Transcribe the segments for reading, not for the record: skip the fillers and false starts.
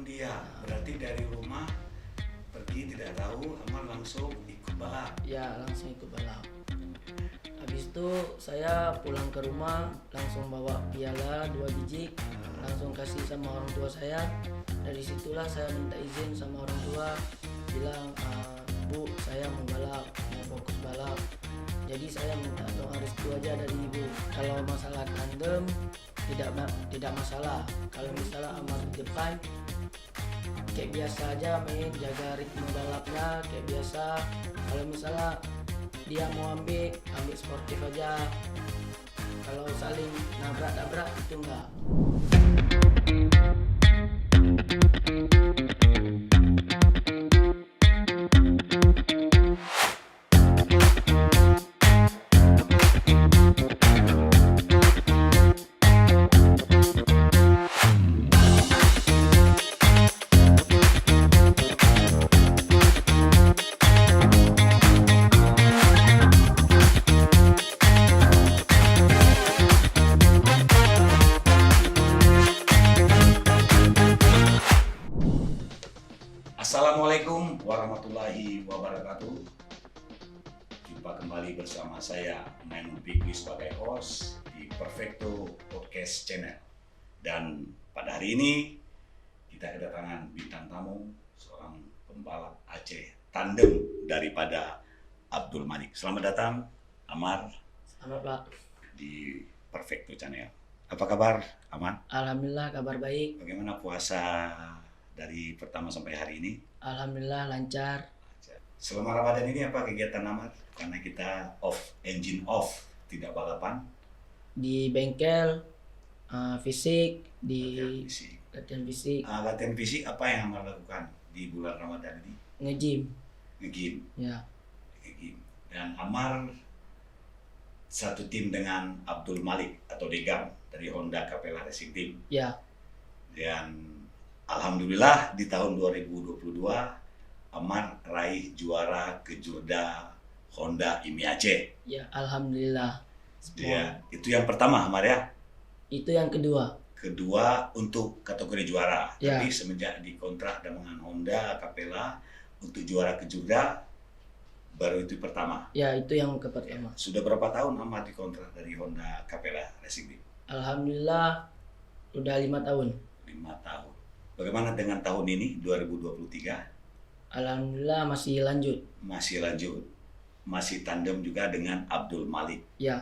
Dia berarti dari rumah pergi tidak tahu, Amar langsung ikut balap. Ya, langsung ikut balap. Habis itu saya pulang ke rumah langsung bawa piala 2 biji, langsung kasih sama orang tua saya. Dari situlah saya minta izin sama orang tua, bilang Bu, saya mau balap, mau fokus balap. Jadi saya minta doa restu aja dari ibu. Kalau masalah tandem tidak masalah. Kalau misalnya Amar di depan, kayak biasa aja main, jaga ritme balapnya kayak biasa. Kalau misalnya dia mau ambil sportif aja. Kalau saling nabrak itu enggak. Assalamualaikum warahmatullahi wabarakatuh. Jumpa kembali bersama saya Maimun Fikri sebagai host di Perfecto Podcast Channel. Dan pada hari ini kita kedatangan bintang tamu, seorang pembalap Aceh tandem daripada Abdul Malik. Selamat datang Amar Selamat Pak. di Perfecto Channel. Apa kabar Amar? Alhamdulillah kabar baik. Bagaimana puasa dari pertama sampai hari ini? Alhamdulillah lancar. Selama Ramadan ini apa kegiatan Amar? Karena kita engine off, tidak balapan. Di bengkel, fisik, di Latihan fisik. latihan fisik, Latihan fisik apa yang Amar lakukan di bulan Ramadan ini? nge-gym. Nge-gym. Ya, Nge-gym. Dan Amar satu tim dengan Abdul Malik atau Degam dari Honda Capella Racing Team. ya, Dan alhamdulillah di tahun 2022 Amar raih juara kejurda Honda IMI Aceh. ya. Alhamdulillah. Ya, itu yang pertama Amar ya. Itu yang kedua. Kedua untuk kategori juara. Ya. Tapi semenjak dikontrak dengan Honda Capella untuk juara kejurda baru itu pertama. Ya, itu yang pertama. Sudah berapa tahun Amar dikontrak dari Honda Capella Racing Team? Alhamdulillah udah 5 tahun. 5 tahun. Bagaimana dengan tahun ini 2023? Alhamdulillah masih lanjut. Masih lanjut. Masih tandem juga dengan Abdul Malik. Ya,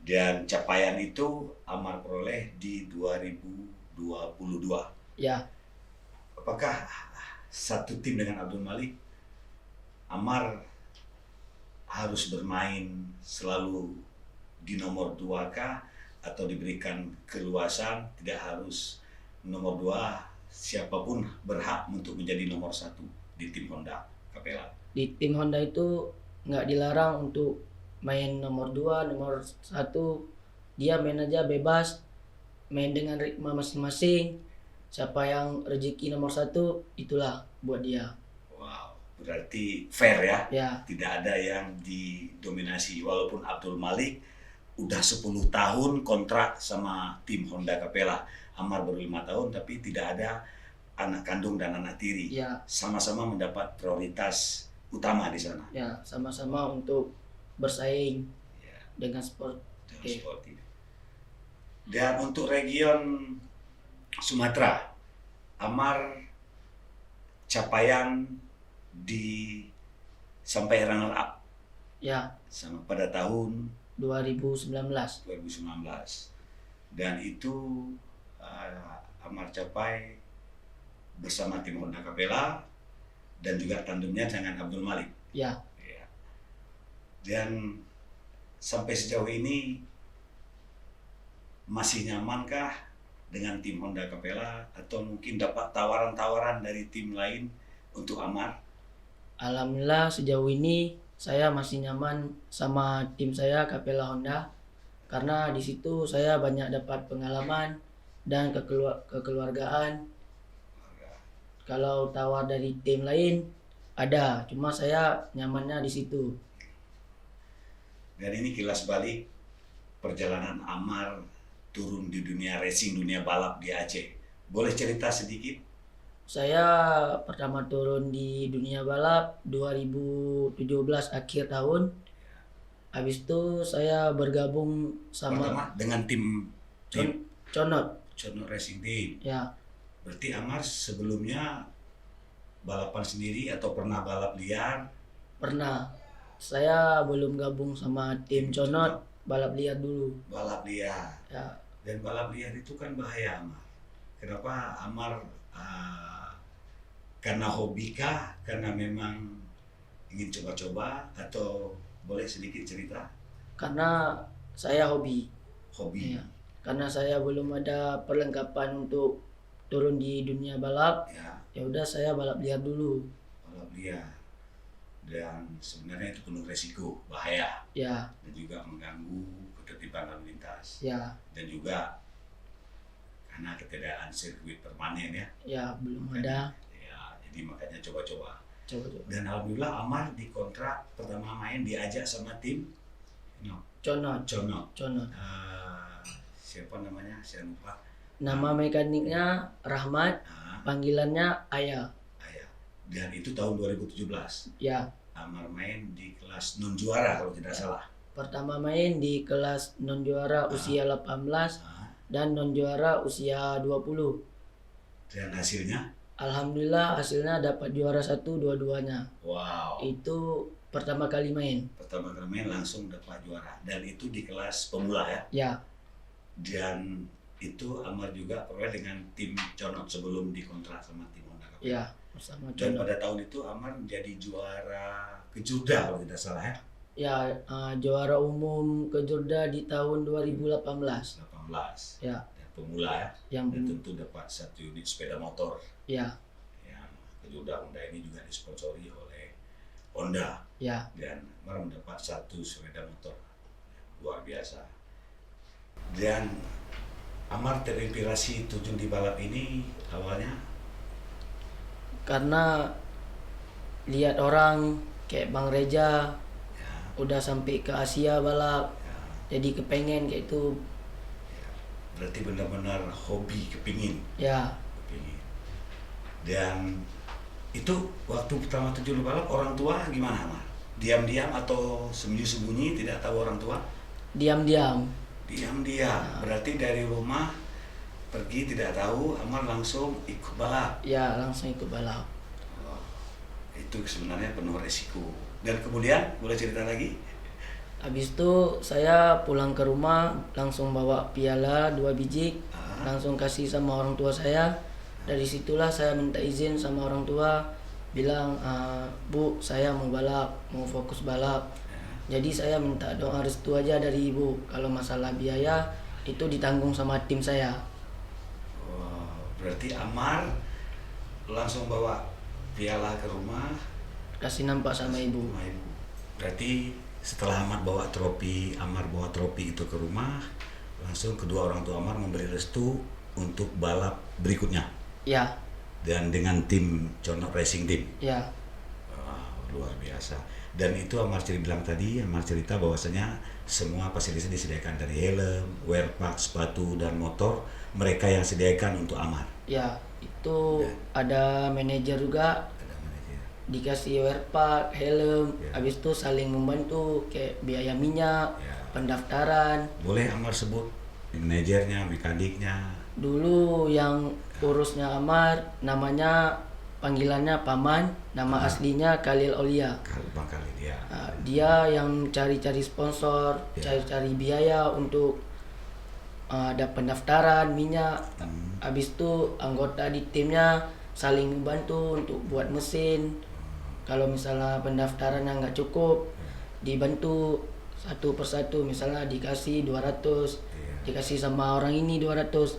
Dan capaian itu Amar peroleh di 2022. ya. Apakah satu tim dengan Abdul Malik, Amar harus bermain selalu di nomor 2 kah? Atau diberikan keluasan, tidak harus nomor 2, siapapun berhak untuk menjadi nomor 1 di tim Honda Capella? Di tim Honda itu nggak dilarang untuk main nomor 2, nomor 1. Dia main aja bebas, main dengan ritme masing-masing. Siapa yang rezeki nomor 1, itulah buat dia. Wow, berarti fair ya? Ya, Tidak ada yang didominasi. Walaupun Abdul Malik udah 10 tahun kontrak sama tim Honda Capella, Amar baru 5 tahun, tapi tidak ada anak kandung dan anak tiri. ya, Sama-sama mendapat prioritas utama di sana. ya. Sama-sama untuk bersaing Ya, dengan sport. dalam Oke. sportif. Dan untuk region Sumatera, Amar capaian di sampai runner up Ya, sama pada tahun 2019. 2019. Dan itu Amar capai bersama tim Honda Capella dan juga tandemnya dengan Abdul Malik. Ya, Ya. Dan sampai sejauh ini masih nyamankah dengan tim Honda Capella atau mungkin dapat tawaran-tawaran dari tim lain untuk Amar? alhamdulillah sejauh ini saya masih nyaman sama tim saya Capella Honda, karena di situ saya banyak dapat pengalaman dan kekeluargaan. Kalau tawar dari tim lain ada, cuma saya nyamannya di situ. Dan ini kilas balik perjalanan Amar turun di dunia racing, dunia balap di Aceh. Boleh cerita sedikit? Saya pertama turun di dunia balap 2017 akhir tahun. Habis itu saya bergabung sama Pertama dengan tim Conot. Conot Racing Team. Ya, Berarti Amar sebelumnya balapan sendiri atau pernah balap liar? pernah. Saya belum gabung sama tim Conot, balap liar dulu. Balap liar. Ya, Dan balap liar itu kan bahaya, Amar. Kenapa Amar karena hobi kah? Karena memang ingin coba-coba atau boleh sedikit cerita? karena saya hobi. Hobi. Ya, karena saya belum ada perlengkapan untuk turun di dunia balap. Ya, Ya udah saya balap liar dulu. balap liar. Dan sebenarnya itu penuh resiko, bahaya Ya, dan juga mengganggu ketertiban lalu lintas. ya, Dan juga karena ketiadaan sirkuit permanen ya. ya belum ada. Ya, jadi makanya coba-coba. Coba. Dan alhamdulillah Amar dikontrak pertama main diajak sama tim Conot. Conot. Conot. Siapa namanya? Saya lupa. Nama mekaniknya Rahmat, Ah, panggilannya Ayah. ya. Dan itu tahun 2017. Ya, Amar main di kelas non juara kalau tidak salah. pertama main di kelas non juara usia 18 Ah, dan non juara usia 20. dan hasilnya, Alhamdulillah hasilnya dapat juara 1 dua-duanya. wow. Itu pertama kali main. Pertama kali main langsung dapat juara. Dan itu di kelas pemula ya. Ya, Dan itu Amar juga pernah dengan tim Conot sebelum dikontrak sama tim Honda KPR. ya bersama Dan Conot. pada tahun itu Amar menjadi juara kejurda kalau tidak salah ya. Ya, juara umum kejurda di tahun 2018. 18. Ya, Dan pemula ya. yang Dan tentu dapat 1 unit sepeda motor. ya, Yang kejurda Honda ini juga disponsori oleh Honda. ya. Dan Amar mendapat 1 sepeda motor. Luar biasa. Dan Amar terinspirasi terjun di balap ini awalnya Karena lihat orang kayak Bang Reja ya, udah sampai ke Asia balap, ya, jadi kepengen kayak itu. berarti benar-benar hobi kepingin. Kepingin. Dan itu waktu pertama terjun di balap orang tua gimana Amar? Diam-diam atau sembunyi-sembunyi tidak tahu orang tua? Diam-diam. Diam-diam. Berarti dari rumah pergi tidak tahu, Amar langsung ikut balap. Ya, langsung ikut balap. Oh, itu sebenarnya penuh resiko. Dan kemudian boleh cerita lagi? Habis itu saya pulang ke rumah langsung bawa piala 2 biji, langsung kasih sama orang tua saya. Dari situlah saya minta izin sama orang tua, bilang, Bu, saya mau balap, mau fokus balap. Jadi saya minta doa restu aja dari ibu. Kalau masalah biaya itu ditanggung sama tim saya. Oh, berarti Amar langsung bawa piala ke rumah Kasih nampak sama ibu. sama ibu. Berarti setelah Amar bawa trofi itu ke rumah, langsung kedua orang tua Amar memberi restu untuk balap berikutnya. Ya, Dan dengan tim Conot Racing Team. ya, Luar biasa. Dan itu Amar bilang tadi, Amar cerita bahwasanya semua fasilitas disediakan dari helm, wear pack, sepatu dan motor mereka yang sediakan untuk Amar. ya. Itu ada manajer juga, Ada manajer. dikasih wear pack, helm, Ya. habis itu saling membantu kayak biaya minyak, Ya. pendaftaran. Boleh Amar sebut manajernya, mekaniknya? Dulu yang urusnya Amar namanya panggilannya Paman, nama aslinya Khalil Aulia. Kalau Bang kali dia. Dia yang cari-cari sponsor, Ya. cari-cari biaya untuk ada pendaftaran minyak. Habis itu anggota di timnya saling membantu untuk buat mesin. Kalau misalnya pendaftarannya nggak cukup, dibantu satu persatu. Misalnya dikasih 200, dikasih sama orang ini 200.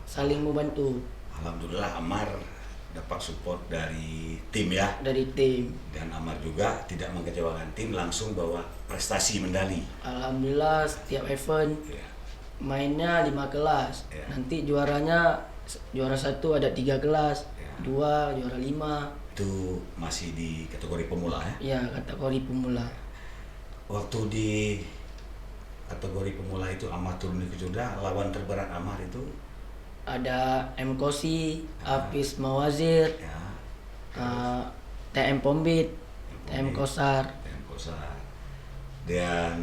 Saling membantu Alhamdulillah Amar dapat support dari tim ya. dari tim. Dan Amar juga tidak mengecewakan tim, langsung bawa prestasi medali. Alhamdulillah setiap event Ya. mainnya 5 kelas. Ya. Nanti juaranya juara 1 ada 3 kelas, Ya. 2 juara 5. Itu masih di kategori pemula ya. Ya, kategori pemula. Waktu di kategori pemula itu Amar turun di kejurda, lawan terberat Amar itu ada M Kosi, Hafiz Mawazir, Ya. TM Pombit, TM Kosar. TM Kosar. Dan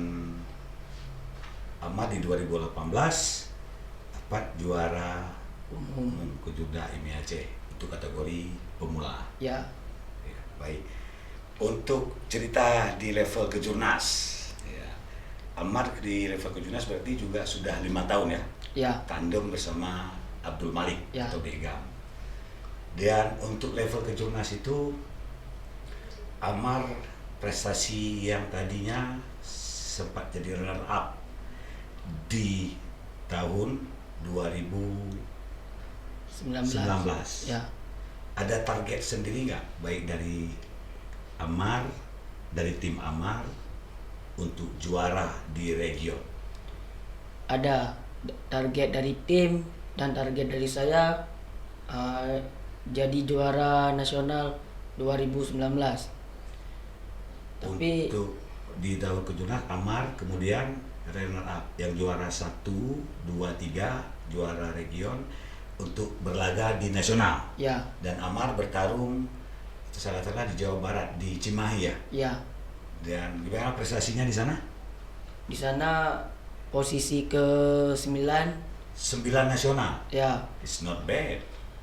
Ahmad di 2018 dapat juara umum Kejurda IMI Aceh itu kategori pemula. Ya, Ya, baik. Untuk cerita di level kejurnas, ya, Ahmad di level kejurnas berarti juga sudah 5 tahun ya, ya, tandem bersama Abdul Malik Ya. atau Begam. Dan untuk level kejurnas itu Amar prestasi yang tadinya sempat jadi runner up di tahun 2019. Ya, Ada target sendiri nggak, baik dari Amar, dari tim Amar untuk juara di region? ada target dari tim dan target dari saya jadi juara nasional 2019. Tapi Untuk di tahun kejurnas Amar kemudian runner up, yang juara 1, 2, 3 juara region untuk berlaga di nasional. ya, Dan Amar bertarung itu salah satunya di Jawa Barat di Cimahi ya. ya, Dan gimana prestasinya di sana? di sana posisi ke-9 9 nasional. ya, It's not bad.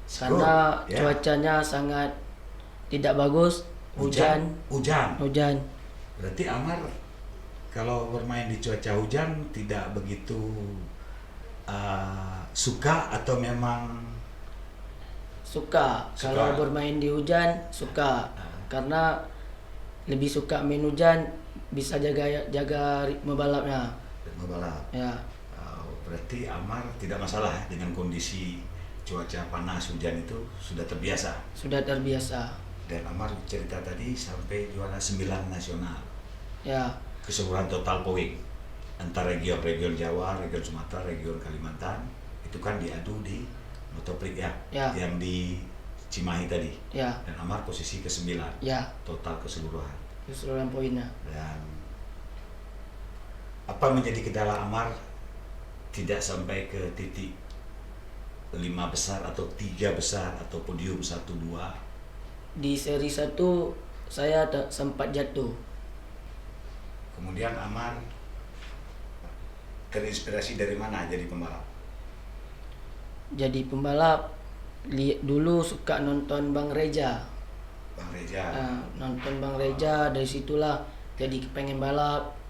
It's karena good. Ya. cuacanya sangat tidak bagus, Hujan. hujan. Berarti Amar kalau bermain di cuaca hujan tidak begitu suka atau memang Suka. Suka. Kalau bermain di hujan suka, karena lebih suka main hujan, bisa jaga ritme balapnya. membalap? Ya, Berarti Amar tidak masalah ya dengan kondisi cuaca panas hujan itu sudah terbiasa. sudah terbiasa. Dan Amar cerita tadi sampai juara 9 nasional. Ya, Keseluruhan total poin antar region Jawa, region Sumatera, region Kalimantan itu kan diadu di Motoplik ya, Ya. yang di Cimahi tadi. ya, Dan Amar posisi ke-9 ya, total keseluruhan. keseluruhan poinnya. Dan apa menjadi kendala Amar tidak sampai ke titik 5 besar atau 3 besar atau podium 1, 2? Di seri 1 saya sempat jatuh. Kemudian Amar terinspirasi dari mana jadi pembalap? Jadi pembalap, dulu suka nonton Bang Reja. Bang Reja, Nonton Bang Reja, dari situlah jadi pengen balap.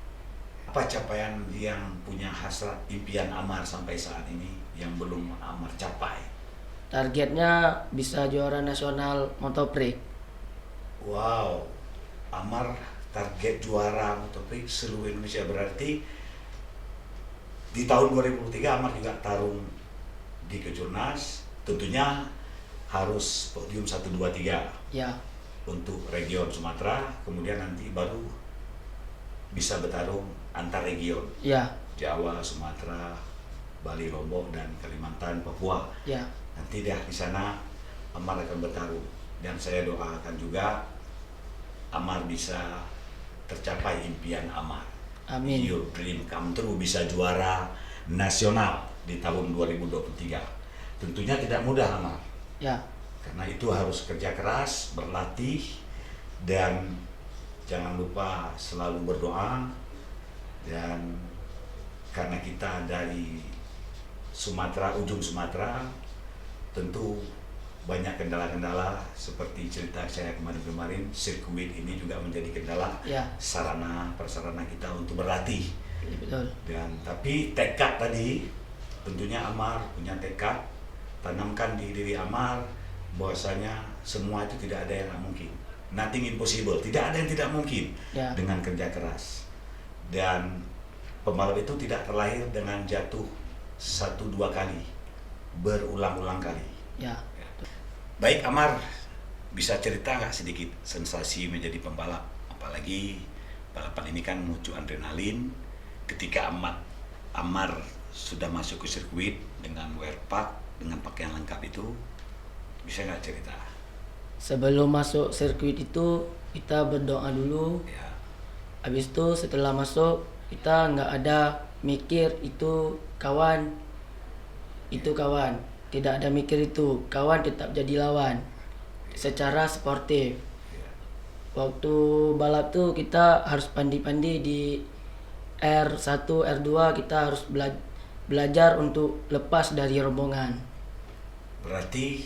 apa capaian yang punya hasrat impian Amar sampai saat ini yang belum Amar capai? Targetnya bisa juara nasional Motoprik. Wow, Amar target juara Motoprik seluruh Indonesia, berarti di tahun 2003 Amar juga tarung di Kejurnas, tentunya harus podium 1, 2, 3 Ya, untuk region Sumatera, kemudian nanti baru bisa bertarung antar region, ya, Jawa, Sumatera, Bali, Lombok, dan Kalimantan, Papua. ya. Nanti dah di sana Amar akan bertarung, dan saya doakan juga Amar bisa tercapai impian Amar. Amin. Your dream come true, bisa juara nasional di tahun 2023. Tentunya tidak mudah Amar, Ya, karena itu harus kerja keras, berlatih, dan jangan lupa selalu berdoa. Dan karena kita dari Sumatera, ujung Sumatera, tentu banyak kendala-kendala seperti cerita saya kemarin, sirkuit ini juga menjadi kendala, ya, prasarana kita untuk berlatih. betul. Dan tapi tekad tadi, tentunya Amar punya tekad, tanamkan di diri Amar bahwasanya semua itu tidak ada yang tidak mungkin, nothing impossible, tidak ada yang tidak mungkin Ya, dengan kerja keras. Dan pembalap itu tidak terlahir dengan jatuh 1, 2 kali, berulang-ulang kali. ya. Baik Amar, bisa cerita nggak sedikit sensasi menjadi pembalap? Apalagi balapan ini kan memicu adrenalin. Ketika Amar sudah masuk ke sirkuit dengan wear pack, dengan pakaian lengkap itu, bisa nggak cerita? Sebelum masuk sirkuit itu kita berdoa dulu. Ya, Habis itu setelah masuk kita nggak ada mikir itu kawan, tidak ada mikir itu, kawan tetap jadi lawan secara sportif. Waktu balap tuh kita harus pandi-pandi di R1, R2 kita harus belajar untuk lepas dari rombongan. Berarti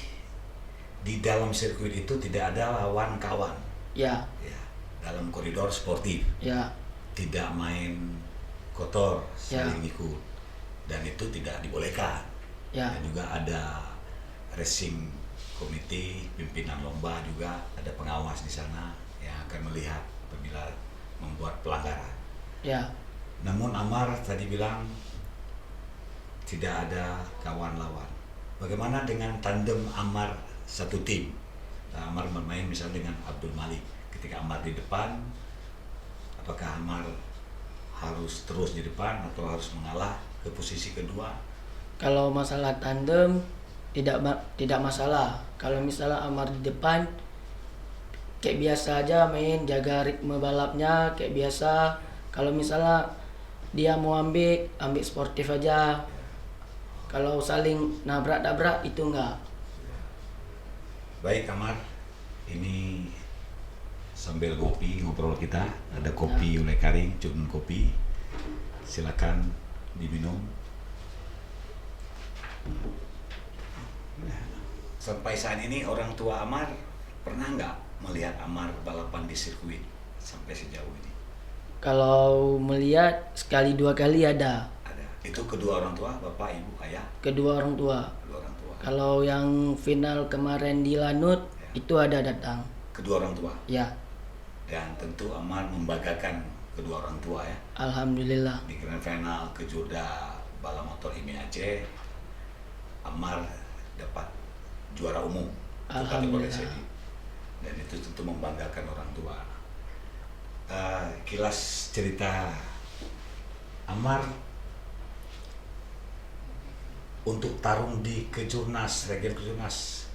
di dalam sirkuit itu tidak ada lawan kawan. Ya, Ya, dalam koridor sportif. ya, Tidak main kotor, Ya. saling ikut. Dan itu tidak dibolehkan. ya, Dan juga ada racing committee, pimpinan lomba juga, ada pengawas di sana yang akan melihat apabila membuat pelanggaran. ya. Namun Amar tadi bilang tidak ada kawan lawan. Bagaimana dengan tandem Amar satu tim? Amar bermain misalnya dengan Abdul Malik. Ketika Amar di depan, apakah Amar harus terus di depan atau harus mengalah ke posisi kedua? Kalau masalah tandem tidak masalah. Kalau misalnya Amar di depan, kayak biasa aja main, jaga ritme balapnya kayak biasa. Kalau misalnya dia mau ambil sportif aja. Kalau saling nabrak-nabrak itu enggak. Baik Amar, ini sambil ngopi ngobrol kita, ada kopi oleh Karing, cun kopi. Silakan diminum. Sampai saat ini orang tua Amar pernah nggak melihat Amar balapan di sirkuit sampai sejauh ini? Kalau melihat sekali dua kali ada. Ada. Itu kedua orang tua, bapak, ibu, ayah, Kedua orang tua. kedua orang tua. Kalau yang final kemarin di Lanut itu ada datang. Kedua orang tua. Ya, Dan tentu Amar membanggakan kedua orang tua ya. alhamdulillah. Di Grand Final Kejurda Balap Motor IMI Aceh, Amar dapat juara umum untuk kategori Alhamdulillah. seri. Dan itu tentu membanggakan orang tua. Kilas cerita Amar untuk tarung di Kejurnas, Region Kejurnas,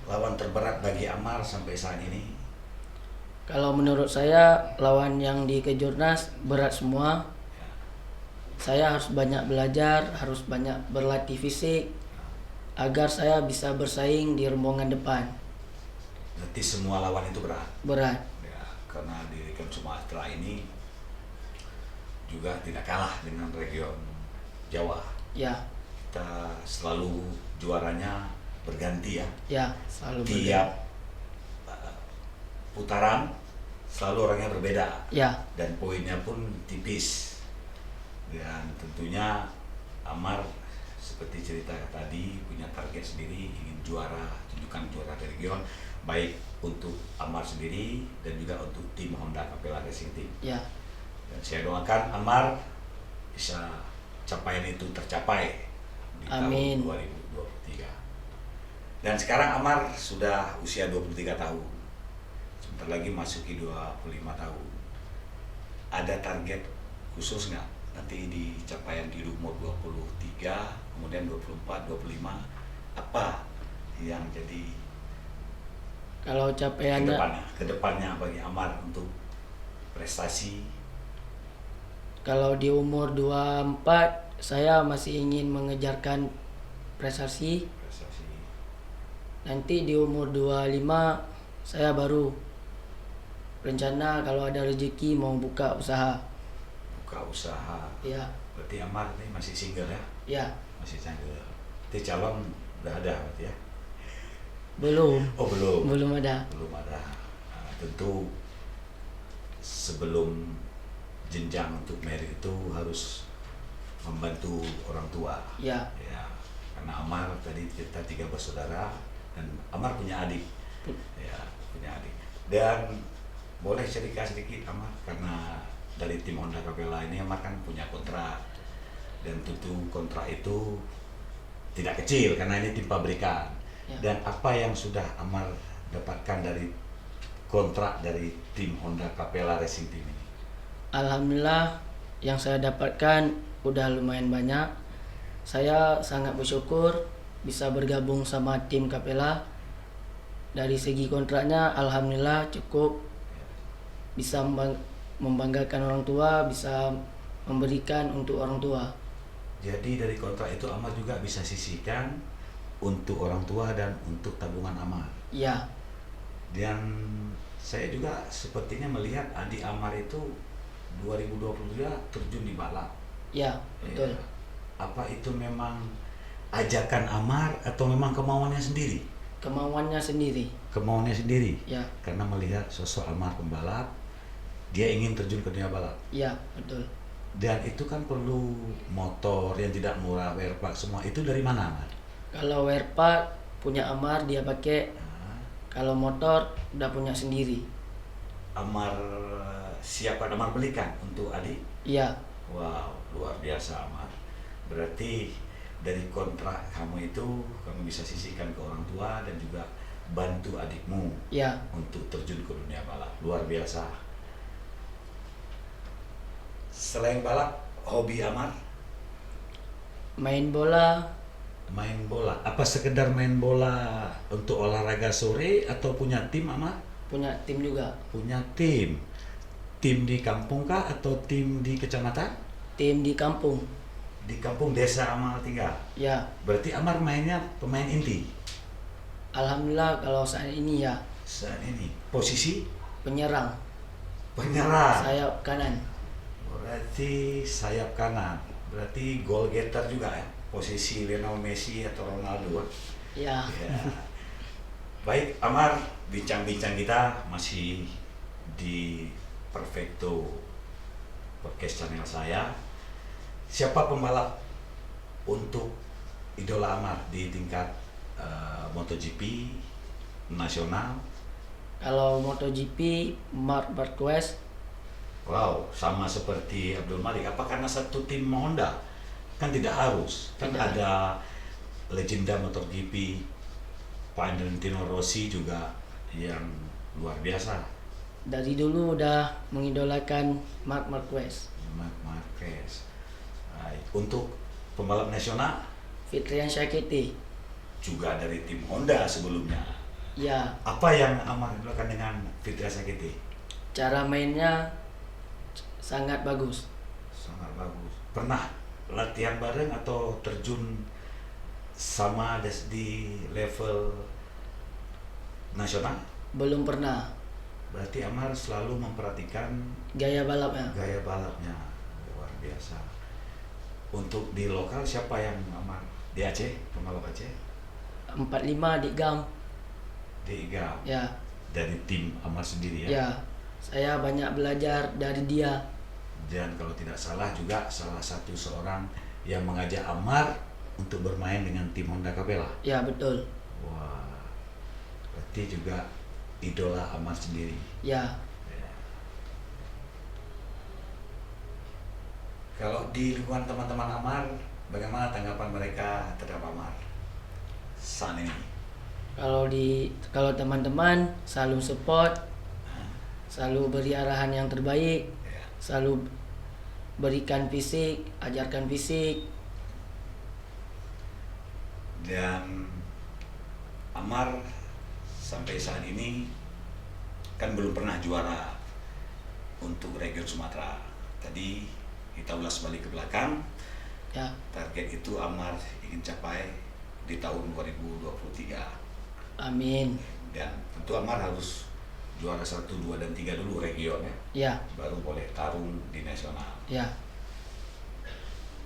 lawan terberat bagi Amar sampai saat ini. Kalau menurut saya lawan yang di Kejurnas berat semua. Saya harus banyak belajar, harus banyak berlatih fisik agar saya bisa bersaing di rombongan depan. Berarti semua lawan itu berat. Berat. Ya, karena di Region Sumatera ini juga tidak kalah dengan region Jawa. Ya, Kita selalu juaranya berganti ya. ya, selalu Tiap putaran selalu orangnya berbeda Ya, dan poinnya pun tipis. Dan tentunya Amar seperti cerita tadi punya target sendiri, ingin juara, tunjukkan juara dari region, baik untuk Amar sendiri dan juga untuk tim Honda Capella Racing Team. ya. Dan saya doakan Amar bisa capaian itu tercapai di Amin. tahun 2023. Dan sekarang Amar sudah usia 23 tahun. Sebentar lagi masuki 25 tahun. Ada target khusus nggak nanti di capaian di umur 23, kemudian 24, 25, apa yang jadi Kalau capaiannya kedepannya bagi Amar untuk prestasi? kalau di umur 24 saya masih ingin mengejarkan prestasi. Nanti di umur 25 saya baru rencana kalau ada rezeki mau buka usaha. Buka usaha. Ya, Berarti Amar ini masih single ya? ya. Masih single. Berarti calon udah ada berarti ya? Belum. Oh belum. Belum ada. Belum ada. Nah, tentu sebelum jenjang untuk married itu harus membantu orang tua. Ya, Ya, karena Amar tadi kita 3 bersaudara dan Amar punya adik. Ya, punya adik. Dan boleh cerita sedikit Amar, karena dari tim Honda Capella ini Amar kan punya kontrak, dan tentu kontrak itu tidak kecil karena ini tim pabrikan. Ya. Dan apa yang sudah Amar dapatkan dari kontrak dari tim Honda Capella Racing Team ini? alhamdulillah yang saya dapatkan udah lumayan banyak. Saya sangat bersyukur bisa bergabung sama tim Capella. Dari segi kontraknya alhamdulillah cukup, bisa membanggakan orang tua, bisa memberikan untuk orang tua. Jadi dari kontrak itu Amar juga bisa sisihkan untuk orang tua dan untuk tabungan Amar. Ya, Dan saya juga sepertinya melihat adik Amar itu 2023 terjun di balap. ya, betul. Ya. Apa itu memang ajakan Amar atau memang kemauannya sendiri? Kemauannya sendiri. Kemauannya sendiri. Ya, Karena melihat sosok Amar pembalap, dia ingin terjun ke dunia balap. ya, betul. Dan itu kan perlu motor yang tidak murah, wear park semua. Itu dari mana, Amar? Kalau wear part punya Amar dia pakai. Nah, Kalau motor udah punya sendiri. Amar siapa Amar belikan untuk adik? Iya, Wow, luar biasa Amar. Berarti dari kontrak kamu itu kamu bisa sisihkan ke orang tua dan juga bantu adikmu iya. untuk terjun ke dunia balap. Luar biasa. Selain balap, hobi Amar Main bola, main bola. Apa sekedar main bola untuk olahraga sore atau punya tim Amar? punya tim juga. Punya tim. Tim di kampung kah atau tim di kecamatan? Tim di kampung. Di kampung desa Amar tinggal. Ya, Berarti Amar mainnya pemain inti alhamdulillah kalau saat ini ya saat ini. Posisi penyerang. penyerang. Sayap kanan. Berarti sayap kanan. Berarti goal getter juga ya. Posisi Lionel Messi atau Ronaldo. Ya, Ya. Baik Amar, bincang-bincang kita masih di Perfecto podcast channel saya. Siapa pembalap untuk idola Amar di tingkat MotoGP nasional? kalau MotoGP Marc Marquez. Wow, sama seperti Abdul Malik. Apa karena satu tim Honda? Kan tidak harus. Kan Tidak. ada legenda MotoGP Valentino Rossi juga yang luar biasa. Dari dulu udah mengidolakan Marc Marquez. Marc Marquez. Baik. Untuk pembalap nasional Fitrian Syakiti. juga dari tim Honda sebelumnya. Ya, Apa yang Amar lakukan dengan Fitria Sakiti? cara mainnya sangat bagus. Sangat bagus. Pernah latihan bareng atau terjun sama di level nasional? Belum pernah. Berarti Amar selalu memperhatikan Gaya balapnya. gaya balapnya. Luar biasa. Untuk di lokal siapa yang Amar? Di Aceh, pembalap Aceh? 45 di GAM. Di IGA. Ya, Dari tim Amar sendiri ya? ya. Saya banyak belajar dari dia. Dan kalau tidak salah juga salah satu seorang yang mengajak Amar untuk bermain dengan tim Honda Capella. Ya, betul. Wah, berarti juga idola Amar sendiri. Ya, Ya. Kalau di lingkungan teman-teman Amar, bagaimana tanggapan mereka terhadap Amar saat ini? kalau teman-teman selalu support, selalu beri arahan yang terbaik, Ya. selalu berikan fisik, ajarkan fisik. Dan Amar sampai saat ini kan belum pernah juara untuk region Sumatera. Tadi kita ulas balik ke belakang, Ya, target itu Amar ingin capai di tahun 2023. amin. Dan tentu Amar harus juara 1, 2, dan 3 dulu region ya, Ya, baru boleh tarung di nasional. ya,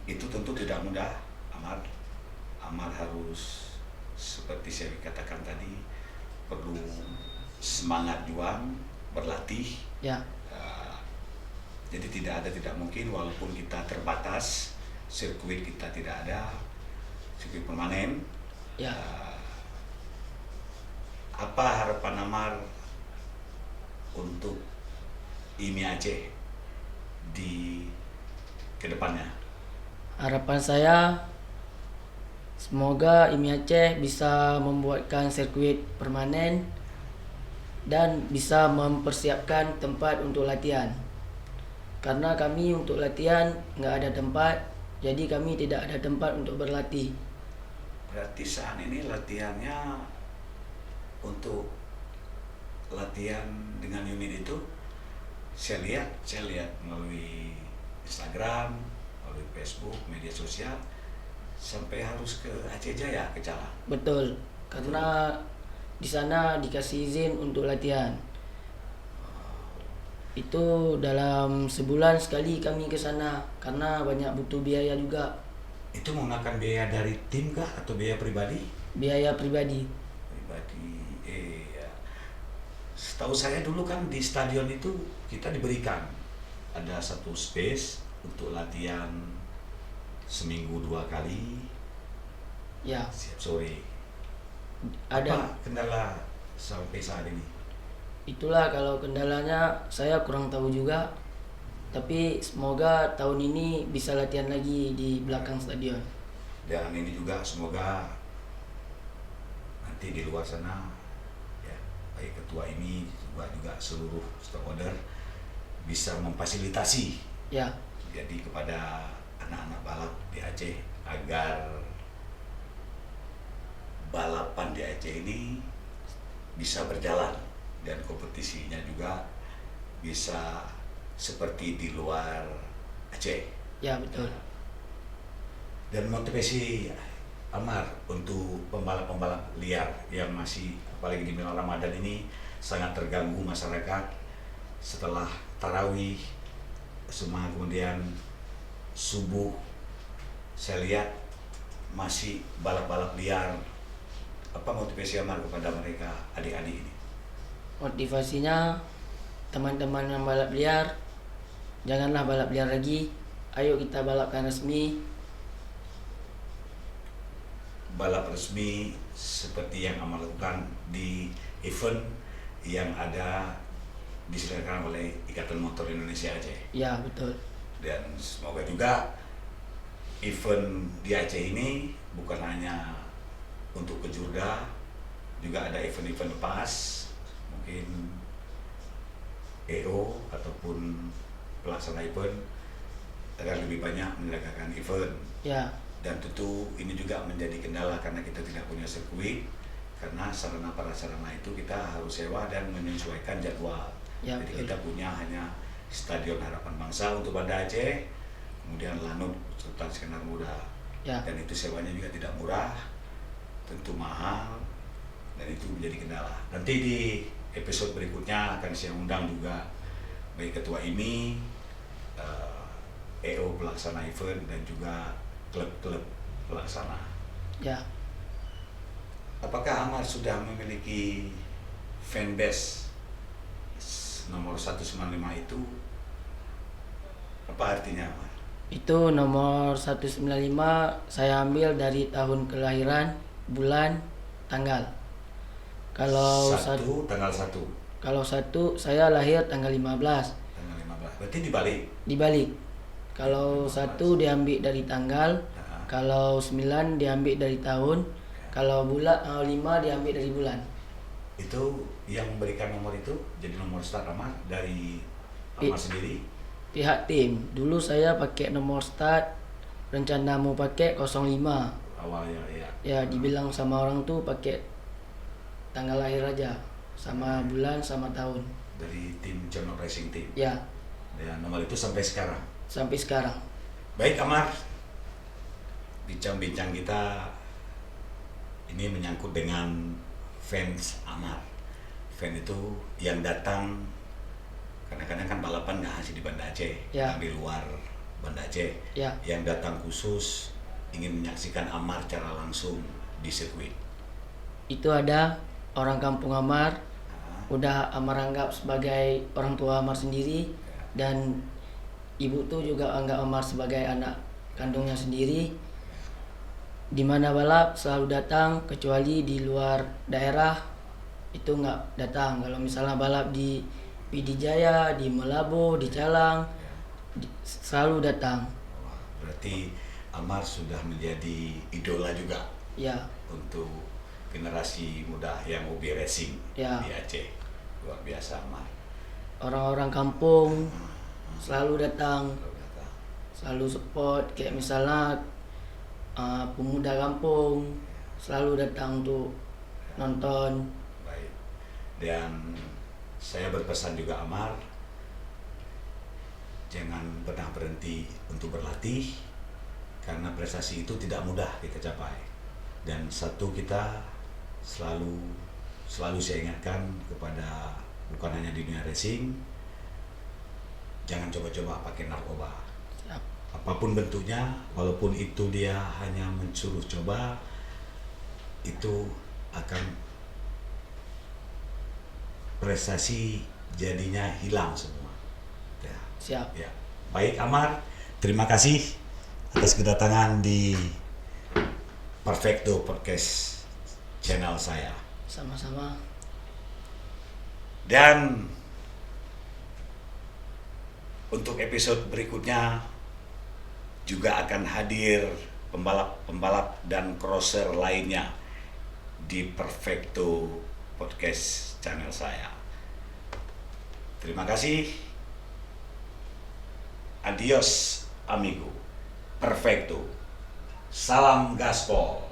Itu tentu tidak mudah Amar. Amar harus seperti saya katakan tadi, perlu semangat juang, berlatih. ya, Jadi tidak mungkin walaupun kita terbatas, sirkuit kita tidak ada, sirkuit permanen. ya. Apa harapan Amar untuk IMI Aceh di kedepannya? Harapan saya semoga IMI Aceh bisa membuatkan sirkuit permanen dan bisa mempersiapkan tempat untuk latihan. Karena kami untuk latihan nggak ada tempat, jadi kami tidak ada tempat untuk berlatih. Berarti saat ini latihannya untuk latihan dengan unit itu saya lihat melalui Instagram, melalui Facebook, media sosial, sampai harus ke Aceh Jaya, ke Cala. Betul, karena di sana dikasih izin untuk latihan. Itu dalam sebulan sekali kami ke sana karena banyak butuh biaya juga, Itu menggunakan biaya dari tim kah atau biaya pribadi? biaya pribadi. Pribadi. Ya. Setahu saya dulu kan di stadion itu kita diberikan ada satu space untuk latihan seminggu 2 kali Ya, siap sore. ada. Apa kendala sampai saat ini? Itulah kalau kendalanya saya kurang tahu juga. Tapi semoga tahun ini bisa latihan lagi di belakang stadion. Dan ini juga semoga nanti di luar sana ya, baik ketua ini juga seluruh stakeholder bisa memfasilitasi Ya, jadi kepada anak-anak balap di Aceh agar balapan di Aceh ini bisa berjalan dan kompetisinya juga bisa seperti di luar Aceh. ya betul. Dan motivasi Amar untuk pembalap-pembalap liar yang masih apalagi di bulan Ramadan ini sangat terganggu masyarakat setelah tarawih semua, kemudian subuh saya lihat masih balap-balap liar. Apa motivasi Amar kepada mereka adik-adik ini? Motivasinya teman-teman yang balap liar, janganlah balap liar lagi. Ayo kita balapkan resmi. Balap resmi seperti yang Amar lakukan di event yang ada diselenggarakan oleh Ikatan Motor Indonesia Aceh. Ya betul. Dan semoga juga event di Aceh ini bukan hanya untuk kejurda, juga ada event-event lepas, mungkin EO ataupun pelaksana event agar lebih banyak menyelenggarakan event. Ya, Dan tentu ini juga menjadi kendala karena kita tidak punya sirkuit, karena sarana prasarana itu kita harus sewa dan menyesuaikan jadwal. Ya, Jadi betul. kita punya hanya Stadion Harapan Bangsa untuk Banda Aceh, kemudian Lanut Sultan Iskandar Muda, ya, dan itu sewanya juga tidak murah, tentu mahal, dan itu menjadi kendala. Nanti di episode berikutnya akan saya undang juga baik ketua IMI, EO pelaksana event, dan juga klub-klub pelaksana. ya. Apakah Amar sudah memiliki fanbase nomor 195 itu? Apa artinya, Amar? Itu nomor 195 saya ambil dari tahun kelahiran, bulan, tanggal. Kalau Tanggal 1, satu saya lahir tanggal 15. tanggal 15. Berarti dibalik. Dibalik. Kalau 1 diambil dari tanggal, Nah, kalau 9 diambil dari tahun, kalau 5 diambil dari bulan. itu yang memberikan nomor itu jadi nomor start Amar dari Amar sendiri. Pihak tim. Dulu saya pakai nomor start, rencana mau pakai 05. Awalnya ya. Ya dibilang sama orang tuh pakai tanggal lahir aja, sama bulan sama tahun. Dari tim Jono Racing Team. Ya, Dan nomor itu sampai sekarang. sampai sekarang. Baik Amar, bincang-bincang kita ini menyangkut dengan fans Amar. Fan itu yang datang, kadang-kadang kan balapan nggak hanya di Banda Aceh, Ya. yang di luar Banda Aceh, Ya, yang datang khusus ingin menyaksikan Amar secara langsung di sirkuit. itu ada orang kampung Amar, Nah, udah Amar anggap sebagai orang tua Amar sendiri, dan ibu tuh juga anggap Amar sebagai anak kandungnya sendiri. Di mana balap selalu datang, kecuali di luar daerah itu nggak datang. Kalau misalnya balap di PD Jaya, di Melabo, di Calang, selalu datang. wah, berarti Amar sudah menjadi idola juga Ya, untuk generasi muda yang hobi racing Ya. di Aceh. Luar biasa Amar. orang-orang kampung selalu datang, Kalau kata, selalu support. Kayak misalnya pemuda kampung selalu datang untuk nonton. baik. Dan saya berpesan juga Amar, jangan pernah berhenti untuk berlatih, karena prestasi itu tidak mudah kita capai. Dan satu kita selalu saya ingatkan kepada, bukan hanya di dunia racing, jangan coba-coba pakai narkoba. Siap. Apapun bentuknya, walaupun itu dia hanya mensuruh coba, itu akan prestasi jadinya hilang semua. Ya. Siap. Ya. Baik Amar, terima kasih atas kedatangan di Perfecto Podcast channel saya. Sama-sama. Dan untuk episode berikutnya juga akan hadir pembalap-pembalap dan crosser lainnya di Perfecto Podcast channel saya. Terima kasih. Adios amigo. Perfecto. Salam gaspol.